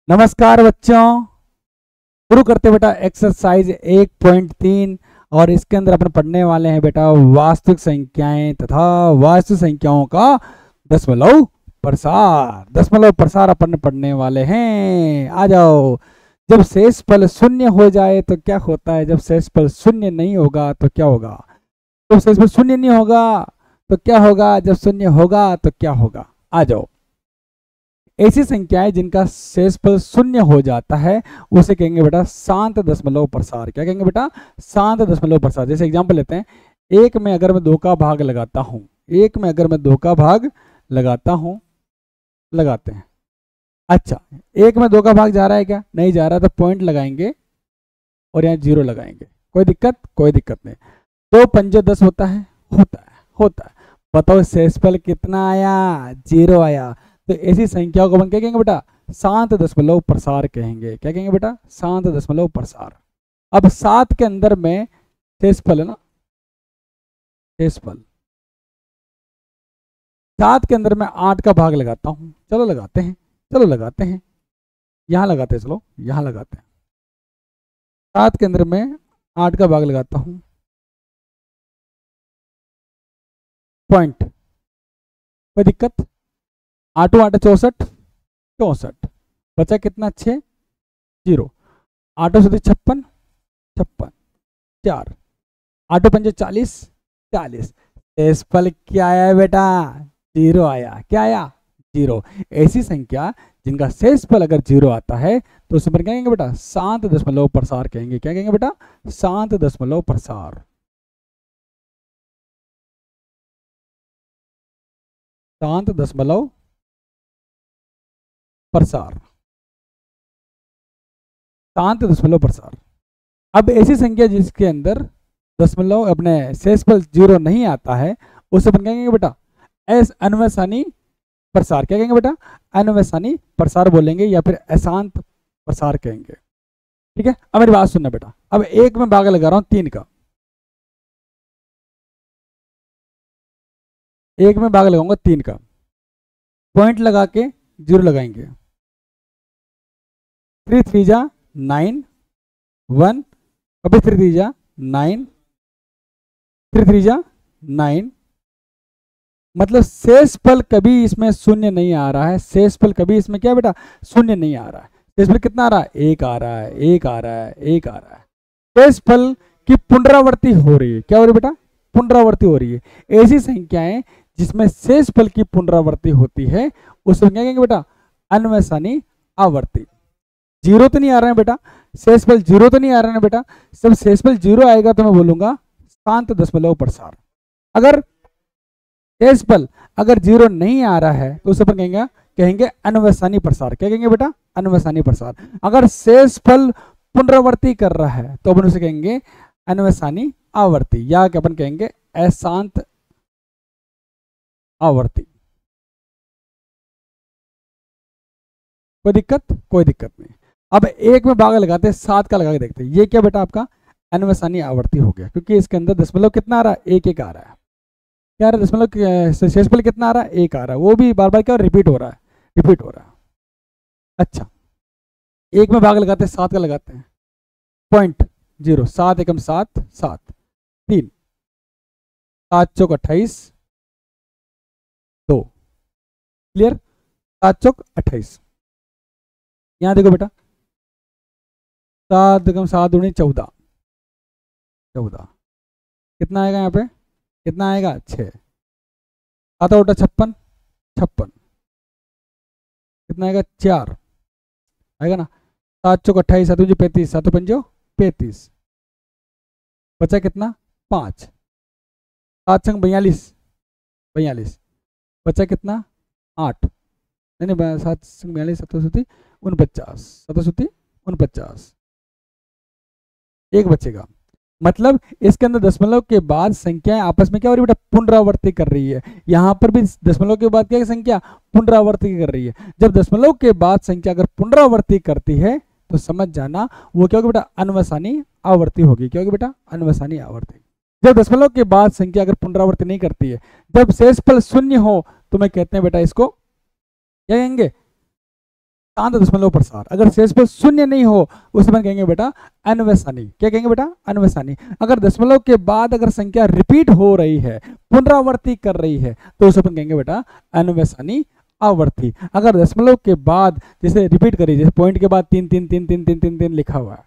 नमस्कार बच्चों, शुरू करते बेटा एक्सरसाइज 1.3। और इसके अंदर अपन पढ़ने वाले हैं बेटा वास्तविक संख्याएं तथा वास्तविक संख्याओं का दशमलव प्रसार। दशमलव प्रसार अपन पढ़ने वाले हैं। आ जाओ। जब शेषफल शून्य हो जाए तो क्या होता है, जब शेषफल शून्य नहीं होगा तो क्या होगा, जब शेषफल शून्य नहीं होगा तो क्या होगा, जब शून्य होगा तो क्या होगा। आ जाओ। ऐसी संख्याएं जिनका शेषफल शून्य हो जाता है उसे कहेंगे बेटा शांत दशमलव प्रसार। क्या कहेंगे बेटा, शांत दशमलव प्रसार। जैसे एग्जांपल लेते हैं, एक में अगर मैं 2 का भाग लगाता हूं, एक में अगर मैं 2 का भाग लगाता हूं, लगाते हैं। अच्छा, एक में 2 का भाग जा रहा है क्या, नहीं जा रहा, तो पॉइंट लगाएंगे और यहाँ 0 लगाएंगे। कोई दिक्कत, कोई दिक्कत नहीं। 2 पंजे 10 होता है, होता है, होता है। बताओ शेषफल कितना आया, 0 आया। तो ऐसी संख्याओं को अपन क्या कहेंगे बेटा, शांत दशमलव प्रसार कहेंगे। क्या कहेंगे बेटा, शांत दशमलव प्रसार। अब 7 के अंदर में शेषफल है ना, शेषफल 7 के अंदर में 8 का भाग लगाता हूं। चलो लगाते हैं, चलो लगाते हैं, यहां लगाते हैं, चलो यहां लगाते हैं। 7 के अंदर में 8 का भाग लगाता हूं, पॉइंट। कोई दिक्कत। 8 8 64, 64 बचा कितना, 6, 0। 8 से 56, 56, 4। 8 पंजे 40, 40। शेषफल क्या आया बेटा, 0 आया। क्या आया, 0। ऐसी संख्या जिनका शेषफल अगर 0 आता है तो उसे क्या कहेंगे बेटा, शांत दशमलव प्रसार कहेंगे। क्या कहेंगे बेटा, शांत दशमलव प्रसार। शांत दशमलव प्रसार, शांत दशमलव प्रसार। अब ऐसी संख्या जिसके अंदर दशमलव अपने शेषफल 0 नहीं आता है उसे अपन कहेंगे बेटा अनवसानी प्रसार। क्या कहेंगे बेटा, अनवसानी प्रसार बोलेंगे या फिर अशांत प्रसार कहेंगे। ठीक है। अब मेरी बात सुनना बेटा। अब एक में भाग लगा रहा हूं 3 का, एक में भाग लगाऊंगा 3 का, पॉइंट लगा के 0 लगाएंगे। 3 3 जा 9, 1, अभी 3 3 जा 9, 3 3 जा 9। मतलब शेषफल कभी इसमें शून्य नहीं आ रहा है। शेषफल कभी इसमें क्या बेटा, शून्य नहीं आ रहा है। शेषफल कितना आ रहा है, 1 आ रहा है, 1 आ रहा है, 1 आ रहा है। शेषफल की पुनरावृत्ति हो रही है। क्या हो रही है बेटा, पुनरावृत्ति हो रही है। ऐसी संख्याएं जिसमें शेषफल की पुनरावृत्ति होती है उसमें क्या कहेंगे बेटा, अन्वसानी आवर्ती। 0 तो नहीं आ रहा है बेटा, शेषफल 0 तो नहीं आ रहा है बेटा। जब शेषफल 0 आएगा तो मैं बोलूंगा शांत दशमलव प्रसार। अगर शेषफल अगर 0 नहीं आ रहा है तो उसे पर कहेंगे कहेंगे अनवसानी प्रसार। क्या कहेंगे बेटा, अनवसानी प्रसार। अगर शेषफल पुनरावृत्ति कर रहा है तो अपन उसे कहेंगे अनवसानी आवर्ती, या क्या अपन कहेंगे अशांत आवर्ती। कोई दिक्कत, कोई दिक्कत नहीं। अब एक में भाग लगाते हैं, 7 का लगा के देखते हैं। ये क्या बेटा आपका अनवसानी आवर्ती हो गया, क्योंकि इसके अंदर दशमलव कितना आ रहा है, 1 1 आ रहा है। क्या आ रहा है, दशमलव शेषफल कितना आ रहा है, 1 आ रहा है। वो भी बार बार क्या रिपीट हो रहा है, रिपीट हो रहा है। अच्छा, एक में भाग लगाते हैं, 7 का लगाते हैं, पॉइंट 0, 7 एकम 7, 7, 3, 7 चौक 28, 2। क्लियर, 7 चौक 28। यहाँ देखो बेटा, 7 एकम 7 दूनी 14, 14 कितना आएगा, यहाँ पे कितना आएगा, 6। 7 उल्टा 56, 56 कितना आएगा, 4 आएगा ना। 7 चौक 28, 7 35, 7 पंजो 35, बचा कितना, 5। 7 संग 42, 42 बचा कितना, 8। नहीं नहीं, 7 संग 42, 7 49, 7 49 एक बचेगा। मतलब इसके अंदर दशमलव के बाद संख्याएं आपस में क्या हो रही है बेटा, पुनरावृत्ति कर रही है। यहां पर भी दशमलव के बाद क्या संख्या पुनरावृत्ति कर रही है। जब दशमलव के बाद संख्या अगर पुनरावृत्ति करती है तो समझ जाना वो क्या होगी बेटा, अनवसानी आवर्ती होगी। क्या होगी बेटा, अनवसानी आवर्ती। जब दशमलव के बाद संख्या अगर पुनरावृत्ति नहीं करती है, जब शेषफल 0 हो तो मैं कहते हैं बेटा इसको क्या कहेंगे, शांत दशमलव प्रसार। अगर शेषफल शून्य नहीं हो उसे अपन कहेंगे बेटा अन्वसानी। क्या कहेंगे बेटा? अन्वसानी। अगर दशमलव के बाद अगर संख्या रिपीट हो रही है, पुनरावृत्ति कर रही है, तो उसे अपन कहेंगे बेटा अन्वसानी आवर्ती। अगर दशमलव के बाद जैसे रिपीट करिए, जैसे पॉइंट के बाद 3 3 3 3 3 3 3 लिखा हुआ है,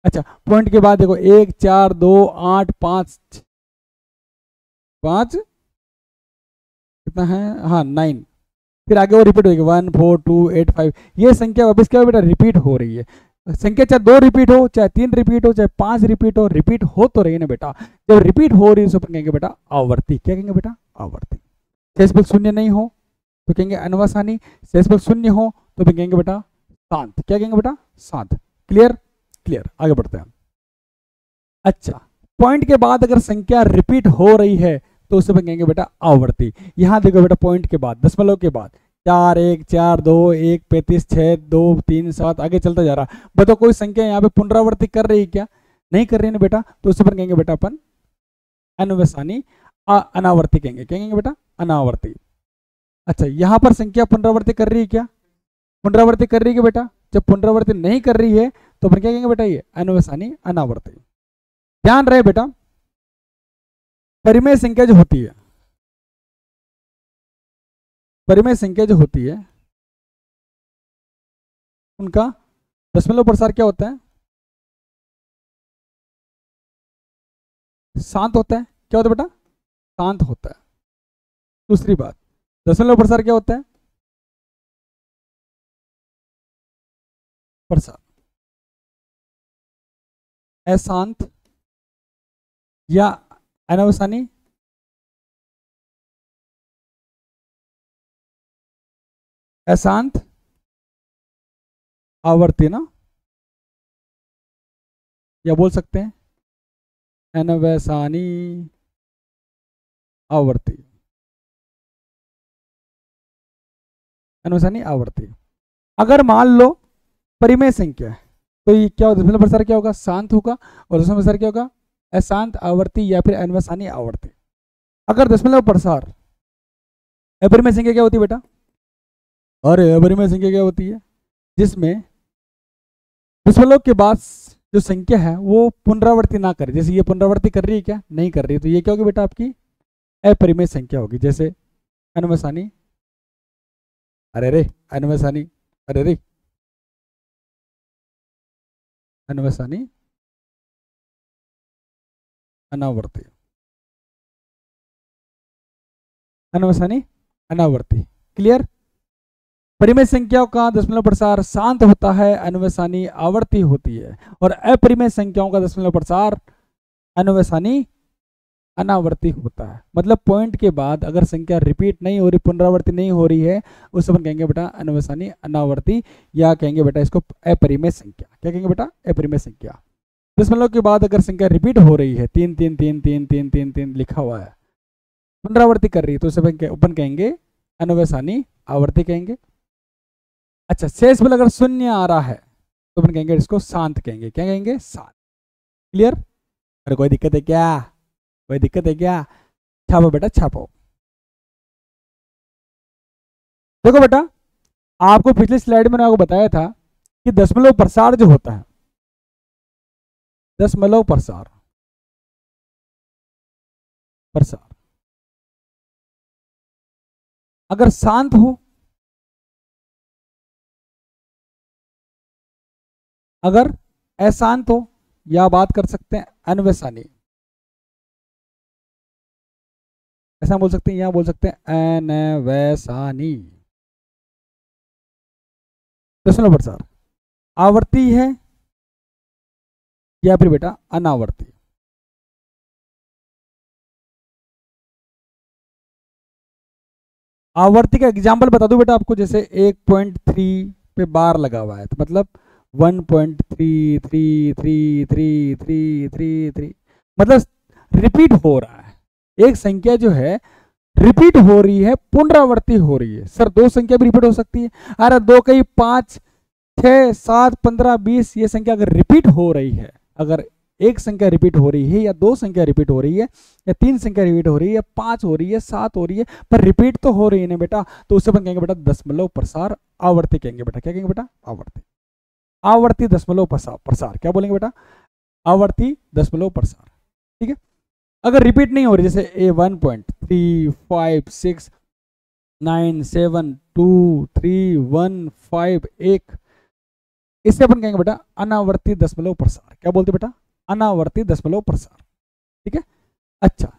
अच्छा पॉइंट के बाद देखो 1 4 2 8 5 5 कितना है, हाँ 9, फिर आगे वो रिपीट होगी 1 4 2 8 5, ये संख्या वापस क्या बेटा रिपीट हो रही है। संख्या चाहे 2 रिपीट हो, चाहे 3 रिपीट हो, चाहे 5 रिपीट हो, रिपीट हो तो रही है ना बेटा। जब रिपीट हो रही है तो अपन कहेंगे बेटा आवर्ती। क्या कहेंगे बेटा? आवर्ती। शेषफल शून्य नहीं हो तो कहेंगे अन्वसानी, शेषफल शून्य हो तो फिर कहेंगे बेटा शांत। क्या कहेंगे बेटा? शांत। क्लियर? क्लियर। आगे बढ़ते हैं। अच्छा, पॉइंट के बाद अगर संख्या रिपीट हो रही है तो उसे कहेंगे बेटा आवर्ती। यहां देखो बेटा पॉइंट के बाद, दशमलव के बाद 4 1 4 2 1 35 6 2 3 7 आगे चलता जा रहा। बताओ कोई संख्या यहाँ पे पुनरावृत्ति कर रही है क्या? नहीं कर रही है ना बेटा, तो उसे पर कहेंगे बेटा अपन अन्वसानी अनावर्ती कहेंगे। क्या कहेंगे बेटा? अनावर्ती। अच्छा, यहां पर संख्या पुनरावृत्ति कर रही है क्या? पुनरावृत्ति कर रही है बेटा? जब पुनरावृत्ति नहीं कर रही है तो अपन क्या कहेंगे बेटा? ये अन्वसानी अनावर्ती। ध्यान रहे बेटा, परिमेय संख्या जो होती है, परिमेय संख्या जो होती है उनका दशमलव प्रसार क्या होता है? शांत होता है। क्या होता है बेटा? शांत होता है। दूसरी बात, दशमलव प्रसार क्या होता है? प्रसार अशांत या अनवसानी, अशांत आवर्ती ना, या बोल सकते हैं अनवसानी आवर्ती। अनवसानी आवर्ती। अगर मान लो परिमेय संख्या है तो ये क्या होगा? दशमलव प्रसार क्या होगा? शांत होगा। और दशमलव प्रसार क्या होगा? अशांत आवर्ती या फिर अनवसानी आवर्ती। अगर दशमलव प्रसार अपरिमेय संख्या क्या होती है बेटा? अरे अपरिमेय संख्या क्या होती है? जिसमें दशमलव के बाद जो संख्या है वो पुनरावृत्ति ना करे। जैसे ये पुनरावृत्ति कर रही है क्या? नहीं कर रही है, तो ये क्या होगी बेटा? आपकी अपरिमेय संख्या होगी। जैसे अनवसानी, अरे रे अनवसानी, अरे रे अनवसानी अनावर्ती, अनवसानी अनावर्ती। क्लियर? परिमेय संख्याओं का दशमलव प्रसार शांत होता है, अनवसानी आवर्ती होती है। और अपरिमेय संख्याओं का दशमलव प्रसार अनवसानी अनावर्ती होता है। मतलब पॉइंट के बाद अगर संख्या रिपीट नहीं हो रही, पुनरावृत्ति नहीं हो रही है, उस अपन कहेंगे बेटा अनवसानी अनावर्ती, या कहेंगे बेटा इसको अपरिमेय संख्या। क्या कहेंगे बेटा? अपरिमेय संख्या। दशमलव के बाद अगर संख्या रिपीट हो रही है, 3 3 3 3 3 3 3 लिखा हुआ है, पुनरावृत्ति कर रही है, तो उसे अपन कहेंगे अनवसानी आवर्ती कहेंगे। अच्छा, शेषफल अगर शून्य आ रहा है तो अपन कहेंगे इसको शांत कहेंगे। क्या कहेंगे? शांत। क्लियर? अरे कोई दिक्कत है क्या? कोई दिक्कत है क्या? छापो बेटा छापो। देखो बेटा, आपको पिछली स्लाइड में आपको बताया था कि दशमलव प्रसार जो होता है, दशमलव प्रसार प्रसार अगर शांत हो, अगर अशांत हो, या बात कर सकते हैं अनवसानी, ऐसा बोल सकते हैं, यहां बोल सकते हैं अनवसानी। दशमलव प्रसार आवर्ती है या फिर बेटा अनावर्ती। आवर्ती का एग्जाम्पल बता दूं बेटा आपको, जैसे 1.3 पे बार लगा हुआ है, तो मतलब 1.3333333 मतलब रिपीट हो रहा है। एक संख्या जो है रिपीट हो रही है, पुनरावृत्ति हो रही है। सर 2 संख्या भी रिपीट हो सकती है। अरे 2 कई 5 6 7 15 20 ये संख्या अगर रिपीट हो रही है, अगर एक संख्या रिपीट हो रही है या दो संख्या रिपीट हो रही है या तीन संख्या रिपीट हो रही है या 5 हो रही है 7 हो रही है, पर रिपीट तो हो रही है ना बेटा, तो उससे अपन कहेंगे बेटा दशमलव प्रसार आवर्ती कहेंगे बेटा। क्या कहेंगे बेटा? आवर्ती। आवर्ती दशमलव प्रसार क्या बोलेंगे बेटा? आवर्ती दशमलव प्रसार। ठीक है। अगर रिपीट नहीं हो रही, जैसे ए 1.35697223151, इससे अपन कहेंगे बेटा अनावर्ती दशमलव प्रसार। क्या बोलते बेटा? अनावर्ती दशमलव प्रसार। ठीक है। अच्छा,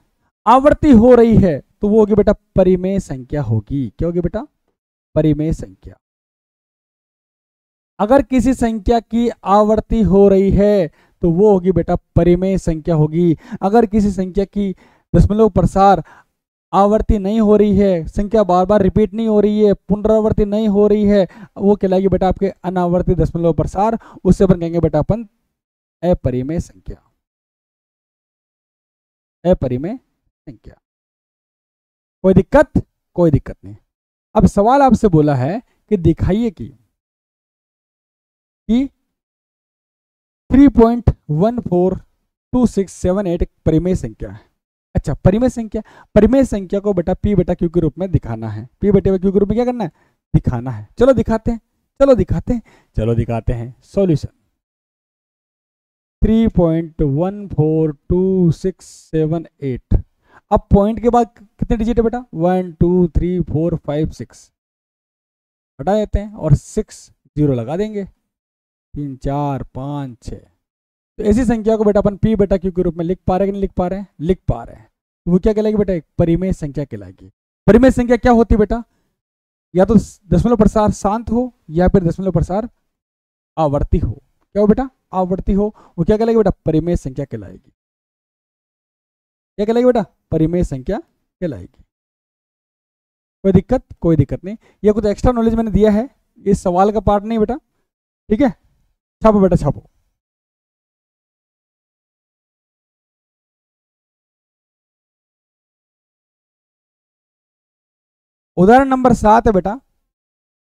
आवर्ती हो रही है तो वो होगी बेटा परिमेय संख्या होगी। क्या होगी बेटा? परिमेय संख्या। अगर किसी संख्या की आवर्ती हो रही है तो वो होगी बेटा परिमेय संख्या होगी। अगर किसी संख्या की दशमलव प्रसार आवर्ती नहीं हो रही है, संख्या बार बार रिपीट नहीं हो रही है, पुनरावर्ती नहीं हो रही है, वो कहलाएगी बेटा आपके अनावर्ती दशमलव प्रसार। उससे अपन कहेंगे बेटा अपन अपरिमेय संख्या। अपरिमेय संख्या। कोई दिक्कत? कोई दिक्कत नहीं। अब सवाल आपसे बोला है कि दिखाइए कि 3.142678 परिमेय संख्या है। अच्छा, परिमेय संख्या, परिमेय संख्या को बेटा पी बेटा क्यू के रूप में दिखाना है। पी बेटे क्यू के रूप में क्या करना है? दिखाना है। चलो दिखाते हैं, चलो दिखाते हैं। सॉल्यूशन 3.142678। अब पॉइंट के बाद कितने डिजिट है बेटा? 1 2 3 4 5 6 हटा देते हैं और 6 0 लगा देंगे। 3 4 5 6। तो ऐसी संख्या को बेटा अपन पी बेटा क्यू के रूप में लिख पा रहे हैं कि नहीं लिख पा रहे हैं? लिख पा रहे हैं। तो वो क्या कहलाएगी बेटा? एक परिमेय संख्या कहलाएगी। परिमेय संख्या क्या होती है बेटा? या तो दशमलव प्रसार शांत हो या फिर दशमलव प्रसार आवर्ती हो। क्या हो बेटा? आवर्ती हो। वो क्या कहलाएगी बेटा? परिमेय संख्या कहलाएगी। क्या कहलाएगी बेटा? परिमेय संख्या कहलाएगी। कोई दिक्कत? कोई दिक्कत नहीं। ये कुछ एक्स्ट्रा नॉलेज मैंने दिया है, इस सवाल का पार्ट नहीं बेटा। ठीक है, छापो बेटा छापो। उदाहरण नंबर 7 है बेटा।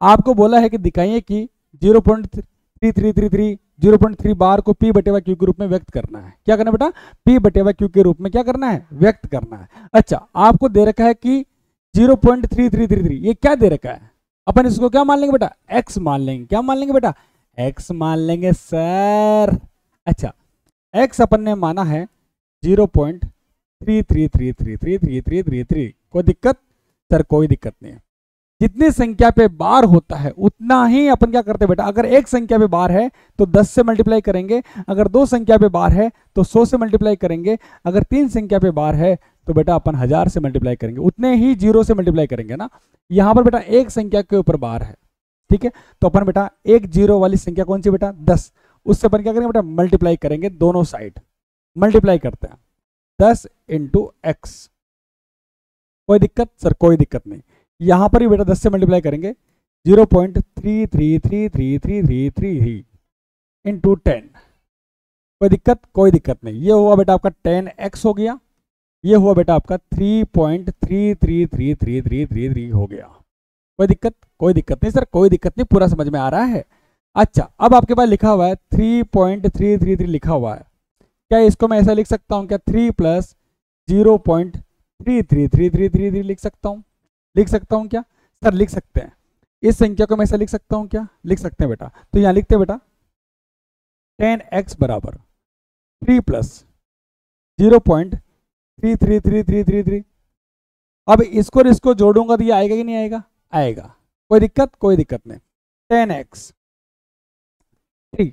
आपको बोला है कि दिखाइए कि 0.3333 0.3 बार को पी बटेवा क्यू के रूप में व्यक्त करना है। क्या करना है बेटा? पी बटेवा क्यू के रूप में क्या करना है? व्यक्त करना है। अच्छा, आपको दे रखा है कि 0.3333, ये क्या दे रखा है? अपन इसको क्या मान लेंगे बेटा? एक्स मान लेंगे। क्या मान लेंगे बेटा? एक्स मान लेंगे सर। अच्छा, एक्स अपन ने माना है 0.33333333। कोई दिक्कत? सर कोई दिक्कत नहीं है। जितनी संख्या पे बार होता है उतना ही अपन क्या करते हैं बेटा? अगर एक संख्या पे बार है तो 10 से मल्टीप्लाई करेंगे, अगर दो संख्या पे बार है तो 100 से मल्टीप्लाई करेंगे, अगर तीन संख्या पे बार है तो बेटा अपन 1000 से मल्टीप्लाई करेंगे, उतने ही 0 से मल्टीप्लाई करेंगे ना। यहाँ पर बेटा एक संख्या के ऊपर बार है, ठीक है, तो अपन बेटा एक 0 वाली संख्या कौन सी बेटा? 10। उससे अपन क्या करेंगे बेटा? मल्टीप्लाई करेंगे दोनों साइड। मल्टीप्लाई करते हैं 10 इंटू एक्स। कोई दिक्कत? सर कोई दिक्कत नहीं। यहां पर भी बेटा 10 से मल्टीप्लाई करेंगे 0.333333 इंटू 10। कोई दिक्कत? कोई दिक्कत नहीं। ये हुआ बेटा आपका 10x हो गया, ये हुआ बेटा आपका 3.333333 हो गया। कोई दिक्कत? कोई दिक्कत नहीं सर, कोई दिक्कत नहीं, पूरा समझ में आ रहा है। अच्छा, अब आपके पास लिखा हुआ है 3.333 लिखा हुआ है। क्या इसको मैं ऐसा लिख सकता हूँ क्या? 3 प्लस 0.33333 लिख सकता हूँ? लिख सकता हूँ क्या सर? लिख सकते हैं। इस संख्या को मैं ऐसा लिख सकता हूँ क्या? लिख सकते हैं बेटा। तो यहाँ लिखते हैं बेटा 10x बराबर 3 प्लस 0.333333। अब इसको इसको जोड़ूंगा तो ये आएगा कि नहीं आएगा? आएगा। कोई दिक्कत? कोई दिक्कत नहीं। 10x 3,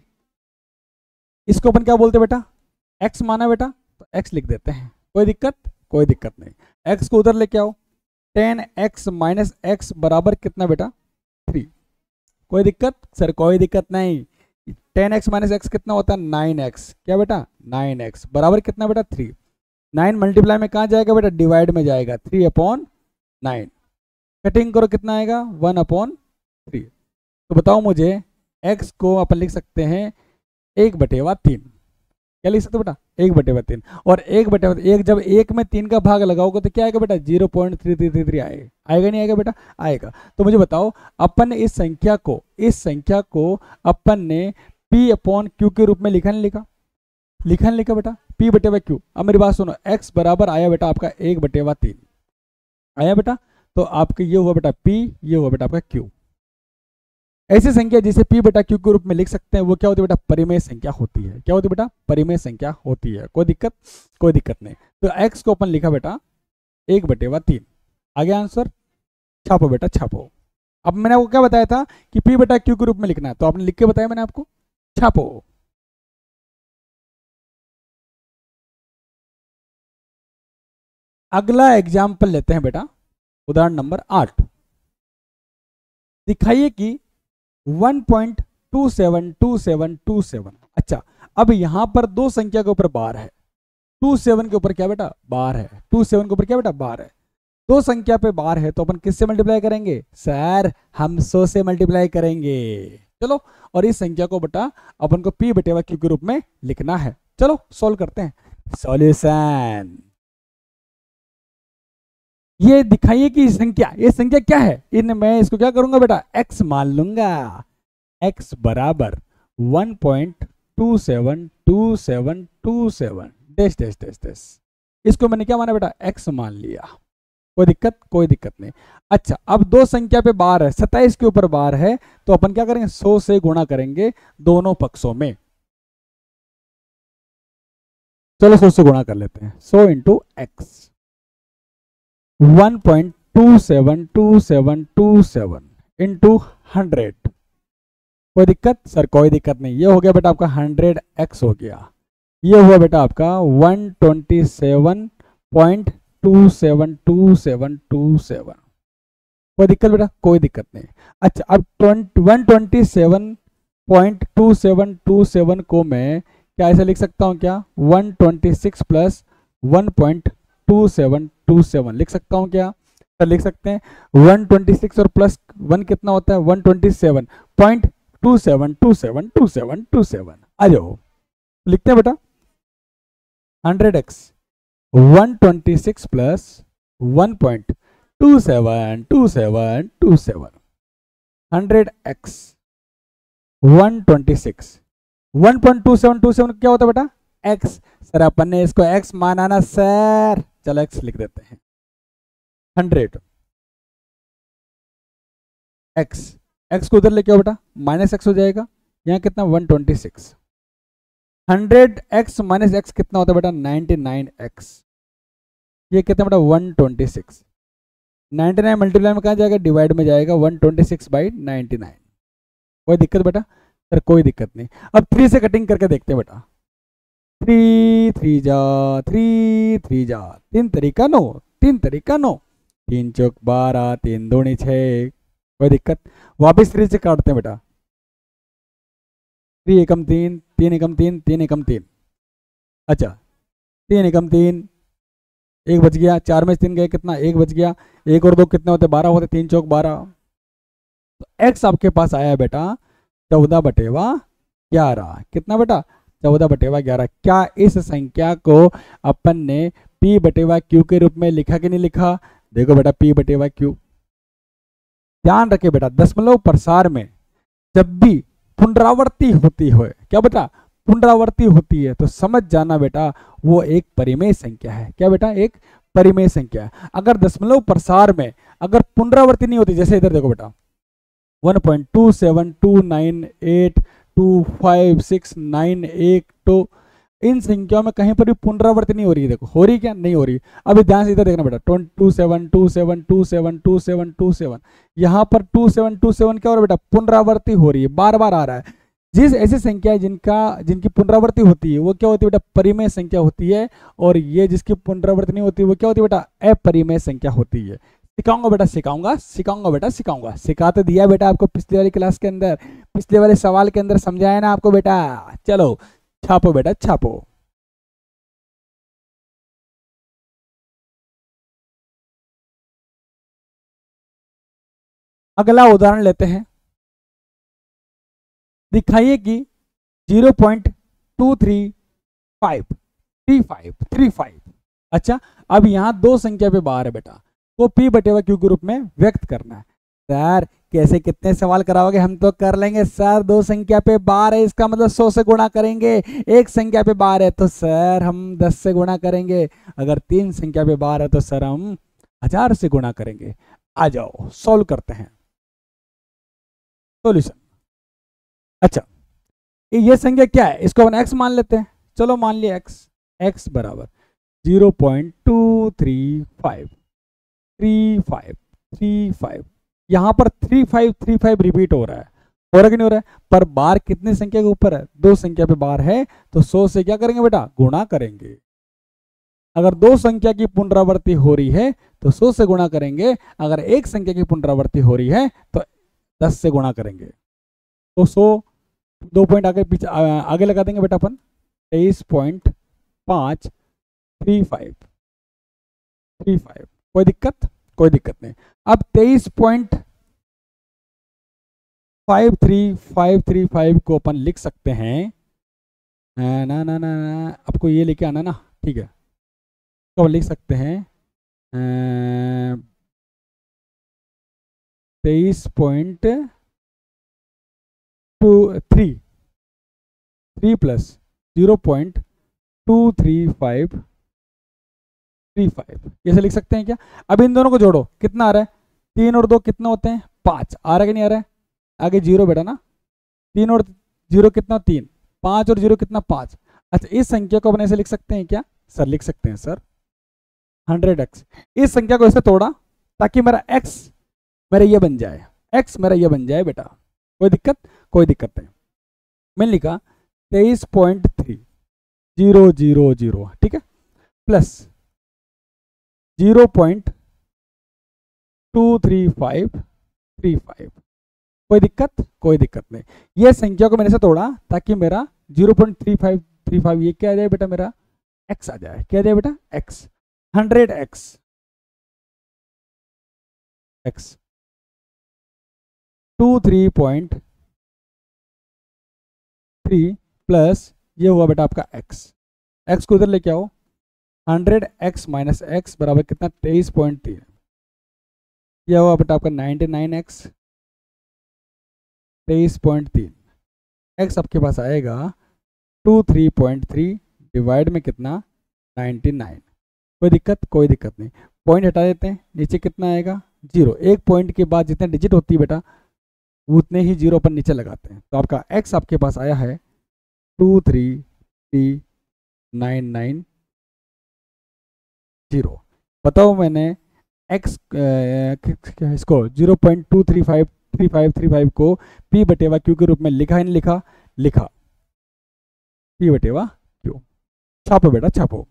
इसको अपन क्या बोलते हैं बेटा? x माना बेटा, तो x लिख देते हैं। कोई दिक्कत? कोई दिक्कत नहीं। x को उधर लेके आओ, 10x माइनस एक्स बराबर कितना बेटा? 3। कोई दिक्कत? सर कोई दिक्कत नहीं। 10x माइनस एक्स कितना होता है? 9x। क्या बेटा? 9x बराबर कितना बेटा? 3। 9 मल्टीप्लाई में कहाँ जाएगा बेटा? डिवाइड में जाएगा। 3/9। कटिंग करो कितना आएगा? 1/3। तो बताओ मुझे, x को अपन लिख सकते हैं 1/3। क्या लिख सकते हो बेटा? 1/3। और 1/1 जब 1 में 3 का भाग लगाओगे तो क्या आएगा बेटा? 0.3333 आएगा। आएगा नहीं आएगा बेटा? आएगा। तो मुझे बताओ, अपन ने इस संख्या को अपन ने P/Q के रूप में लिखा नहीं लिखा? लिखा नहीं लिखा बेटा, P बटे वा Q। अब मेरी बात सुनो, x बराबर आया बेटा आपका 1/3 आया बेटा, तो आपका ये हुआ बेटा P, ये हुआ बेटा आपका Q। ऐसी संख्या जिसे P बटा Q के रूप में लिख सकते हैं वो क्या होती है बेटा, परिमेय संख्या होती है। क्या होती है बेटा, परिमेय संख्या होती है। कोई दिक्कत, कोई दिक्कत नहीं। तो x को अपन लिखा बेटा 1/3। आगे आंसर छापो बेटा, छापो। अब मैंने आपको क्या बताया था कि P बटा Q के रूप में लिखना है, तो आपने लिख के बताया मैंने आपको, छापो। अगला एग्जाम्पल लेते हैं बेटा, उदाहरण नंबर 8। दिखाइए कि 1.272727। अच्छा, अब यहां पर दो संख्या के ऊपर बार है, 27 के ऊपर क्या बेटा, बार है, 27 के ऊपर क्या बेटा, बार है। दो संख्या पे बार है तो अपन किससे मल्टीप्लाई करेंगे सर, हम 100 से मल्टीप्लाई करेंगे। चलो, और इस संख्या को बेटा अपन को P बटे Q के रूप में लिखना है। चलो सॉल्व करते हैं। सॉल्यूशन, ये दिखाइए कि ये संख्या क्या है। इन मैं इसको क्या करूंगा बेटा, x मान लूंगा। x बराबर 1.272727 डैश डैश डैश डैश। इसको मैंने क्या माना बेटा, x मान लिया। कोई दिक्कत, कोई दिक्कत नहीं। अच्छा, अब दो संख्या पे बार है, 27 के ऊपर बार है, तो अपन क्या करेंगे, 100 से गुणा करेंगे दोनों पक्षों में। चलो 100 से गुणा कर लेते हैं। 100 इंटू एक्स, 1.272727 इंटू 100। कोई दिक्कत सर, कोई दिक्कत नहीं। ये हो गया बेटा आपका 100x हो गया। ये हुआ बेटा आपका 127.272727। कोई दिक्कत बेटा, कोई दिक्कत नहीं। अच्छा, अब 127.2727 को मैं क्या ऐसे लिख सकता हूँ क्या, 126 प्लस 1.2727 लिख सकता हूँ क्या, तो लिख सकते हैं। 126 और प्लस 1 कितना होता है, 127.27272727। आ जाओ, लिखते हैं बेटा 100x 126 प्लस 1.272727 100x 126 1.2727 क्या होता है बेटा, x। सर अपन ने इसको x माना ना सर, चलो x लिख देते हैं। 100 x को उधर लेके आओ बेटा, माइनस x हो जाएगा। यहाँ कितना 126। 100x माइनस x कितना होता है बेटा, 99x। ये कितना बेटा 126। 99 मल्टीप्लाई में कहाँ जाएगा, डिवाइड में जाएगा, 126/99। कोई दिक्कत बेटा सर, कोई दिक्कत नहीं। अब 3 से कटिंग करके देखते हैं बेटा। 3 3 जा 3 3 जा 3 तरीका 9, 3 तरीका 9, 3 चौक 12, 3 दूनी 6। कोई दिक्कत, वापिस 3 से काटते हैं बेटा। 3 एकम 3, 3 एकम 3, 3 एकम 3। अच्छा, 3 एकम 3, 1 बच गया। 4 में 3 गए, कितना 1 बच गया। 1 और 2 कितने होते, 12 होते। 3 चौक 12। तो x आपके पास आया बेटा 14/11। कितना बेटा, 14/11। क्या इस संख्या को अपन ने P बटे Q के रूप में लिखा कि नहीं लिखा, देखो बेटा P बटे Q। ध्यान रखे बेटा, दशमलव प्रसार में जब भी पुनरावृत्ति होती है, क्या बेटा पुनरावृत्ति होती है, तो समझ जाना बेटा वो एक परिमेय संख्या है। क्या बेटा, एक परिमेय संख्या है। अगर दशमलव प्रसार में अगर पुनरावृत्ति नहीं होती, जैसे इधर देखो बेटा 1.2729825698, तो इन संख्याओं में कहीं पर भी पुनरावृत्ति नहीं हो रही है। देखो हो रही क्या, नहीं हो रही। अभी ध्यान से इधर देखना बेटा, 2727272727। यहाँ पर 2727 क्या हो रहा है बेटा, पुनरावृत्ति हो रही है, बार बार आ रहा है। जिस ऐसी संख्या है जिनकी पुनरावृत्ति होती है वो क्या होती है बेटा, परिमेय संख्या होती है। और ये जिसकी पुनरावृत्ति नहीं होती वो क्या होती है बेटा, अपरिमेय संख्या होती है। सिखाऊंगा बेटा, सिखाऊंगा बेटा, सिखाऊंगा। सिखा तो दिया बेटा आपको पिछले वाली क्लास के अंदर, पिछले वाले सवाल के अंदर समझाया ना आपको बेटा। चलो छापो बेटा, छापो। अगला उदाहरण लेते हैं। दिखाइए कि 0.233535। अच्छा, अब यहां दो संख्या पे बाहर है बेटा, को P बटे Q के रूप में व्यक्त करना है। सर कैसे कितने सवाल कराओगे? हम तो कर लेंगे सर, दो संख्या पे बार है इसका मतलब 100 से गुणा करेंगे, एक संख्या पे बार है तो सर हम 10 से गुणा करेंगे, अगर तीन संख्या पे बार है तो सर हम 1000 से गुणा करेंगे। आ जाओ सॉल्व करते हैं सॉल्यूशन। अच्छा ये संख्या क्या है, इसको अपन x मान लेते हैं। चलो मान लिया x बराबर 0.235 यहाँ पर 3535 रिपीट हो रहा है कि नहीं हो रहा है? पर बार कितनी संख्या के ऊपर है? दो संख्या पे बार है तो 100 से क्या करेंगे बेटा? गुणा करेंगे। अगर दो संख्या की पुनरावृत्ति हो रही है तो 100 से गुणा करेंगे, अगर एक संख्या की पुनरावृत्ति हो रही है तो 10 से गुणा करेंगे। तो 100 2 पॉइंट आगे पीछे आगे लगा देंगे बेटा अपन 23.535। कोई दिक्कत? कोई दिक्कत नहीं। अब 23.53535 को अपन लिख सकते हैं ना ना ना आपको ये लेके आना ना, ठीक है, तो लिख सकते हैं 23.3 प्लस 0.23535 ऐसे लिख सकते हैं क्या? अब इन दोनों को जोड़ो, कितना आ रहा है? 3 और 2 कितना होते हैं? 5। आ रहा है कि नहीं आ रहा है? आगे 0 बेटा ना, 3 और 0 कितना? 3। 5 और 0 कितना? 5। अच्छा इस संख्या को अपन ऐसे लिख सकते हैं क्या? सर लिख सकते हैं सर 100x। इस संख्या को ऐसे तोड़ा ताकि मेरा x मेरा ये बन जाए, x मेरा ये बन जाए बेटा। कोई दिक्कत? कोई दिक्कत नहीं। मैंने लिखा 23.3000, ठीक है, प्लस 0.23535। कोई दिक्कत? कोई दिक्कत नहीं। ये संख्या को मैंने से तोड़ा ताकि मेरा 0.3535 ये क्या आ जाए बेटा? मेरा x आ जाए। क्या आ जाए बेटा? x। 100x 23.3 प्लस ये हुआ बेटा आपका x को इधर लेके आओ। 100x माइनस x बराबर कितना? 23.3। यह हुआ बेटा आपका 99x 23.3। x आपके पास आएगा 23.3 डिवाइड में कितना? 99। कोई दिक्कत? कोई दिक्कत नहीं। पॉइंट हटा देते हैं, नीचे कितना आएगा? 0। एक पॉइंट के बाद जितने डिजिट होती है बेटा उतने ही 0 पर नीचे लगाते हैं। तो आपका x आपके पास आया है 23399। बताओ मैंने x इसको 0.2353535 को p बटेवा q के रूप में लिखा है नहीं लिखा? लिखा। p बटेवा q। छापो बेटा छापो।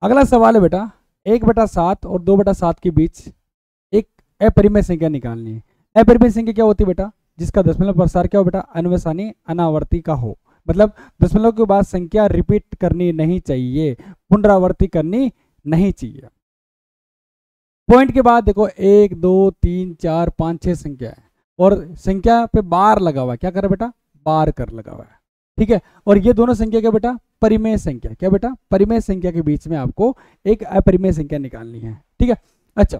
अगला सवाल है बेटा 1/7 और 2/7 के बीच एक अपरिमेय संख्या निकालनी है। अपरिमेय संख्या क्या होती है बेटा? जिसका दशमलव प्रसार क्या हो बेटा? अनुवसानी अनावर्ती का हो, मतलब दशमलव के बाद संख्या रिपीट करनी नहीं चाहिए, पुनरावर्ती करनी नहीं चाहिए। पॉइंट के बाद देखो 1 2 3 4 5 6 संख्या है और संख्या पे बार लगा हुआ है। क्या कर रहा है बेटा? बार कर लगा हुआ है, ठीक है। और ये दोनों संख्या क्या बेटा? परिमेय संख्या। क्या बेटा? परिमेय संख्या के बीच में आपको एक अपरिमेय संख्या निकालनी है, ठीक है। अच्छा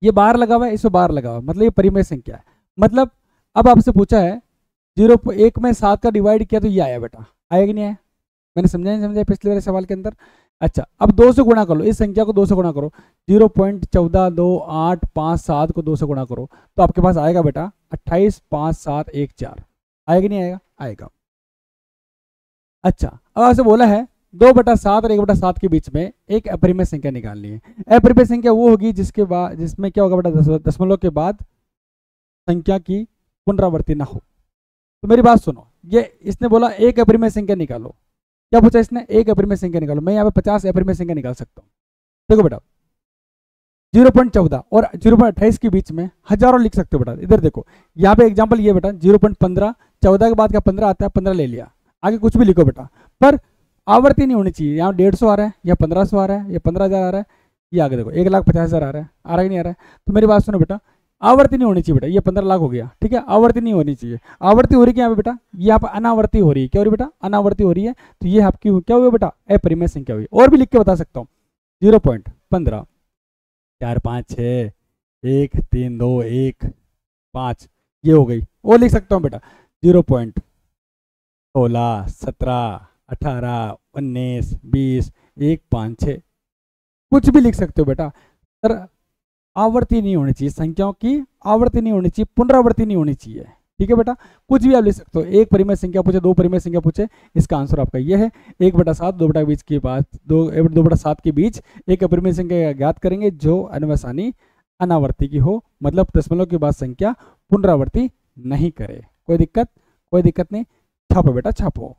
ये बार लगा हुआ है, इसमें बार लगा हुआ है, मतलब ये परिमेय संख्या है। मतलब अब आपसे पूछा है 0.1 में 7 का डिवाइड किया तो ये आया बेटा, आया कि नहीं आया? मैंने समझा नहीं समझा पिछले वाले सवाल के अंदर? अच्छा अब 2 से गुणा कर लो, इस संख्या को 2 से गुणा करो, 0.1428557 को 2 से गुणा करो तो आपके पास आएगा बेटा 285714। आएगा नहीं आएगा? आएगा। अच्छा अब आपसे बोला है 2/7 और 1/7 के बीच में एक अपरिमेय संख्या निकालनी है। अपरिमेय संख्या वो होगी जिसके बाद जिसमें क्या होगा बेटा? दशमलव के बाद संख्या की पुनरावृत्ति ना हो। तो मेरी बात सुनो, ये इसने बोला एक अपरिमेय संख्या निकालो। क्या पूछा इसने? एक अपरिमेय संख्या निकालो। मैं यहाँ पे 50 अपरिमेय संख्या निकाल सकता हूँ। देखो बेटा 0.14 और 0.28 के बीच में हजारों लिख सकते हो बेटा। इधर देखो यहाँ पे एग्जाम्पल ये बेटा 0.15, 14 के बाद क्या 15 आता है, 15 ले लिया, आगे कुछ भी लिखो बेटा, पर आवर्ती नहीं होनी चाहिए। यहाँ 150 आ रहा है या 1500 आ रहा है या 15,000 आ रहा है, ये आगे देखो 1,50,000 आ रहा है कि नहीं आ रहा है? तो मेरी बात सुनो बेटा आवर्ती नहीं होनी चाहिए बेटा, ये 15 लाख हो गया, ठीक है, आवर्ती नहीं होनी चाहिए। आवर्ती हो रही क्या यहाँ पे बेटा, ये यहाँ पे अनावर्ती हो रही है, क्या हो रही है बेटा, अनावर्ती हो रही है, तो ये आपकी क्या हुई बेटा, अपरिमेय संख्या हुई। और भी लिख के बता सकता हूँ, 0.15, 4 5 6 1 3 2 1 5, ये हो गई। और लिख सकता हूँ बेटा 0.16 17 18 19 20 1 5 6, कुछ भी लिख सकते हो बेटा। सर आवर्ती नहीं होनी चाहिए, संख्याओं की आवर्ती नहीं होनी चाहिए, पुनरावर्ती नहीं होनी चाहिए, ठीक है बेटा, कुछ भी आप लिख सकते हो। एक परिमेय संख्या पूछे, दो परिमेय संख्या पूछे, इसका आंसर आपका ये है 1/7 2/20 के बाद 2/7 के बीच एक अपरिमेय संख्या ज्ञात करेंगे जो अनुवसानी अनावर्ती की हो, मतलब दशमलव के बाद संख्या पुनरावर्ती नहीं करे। कोई दिक्कत नहीं, छापो बेटा छापो।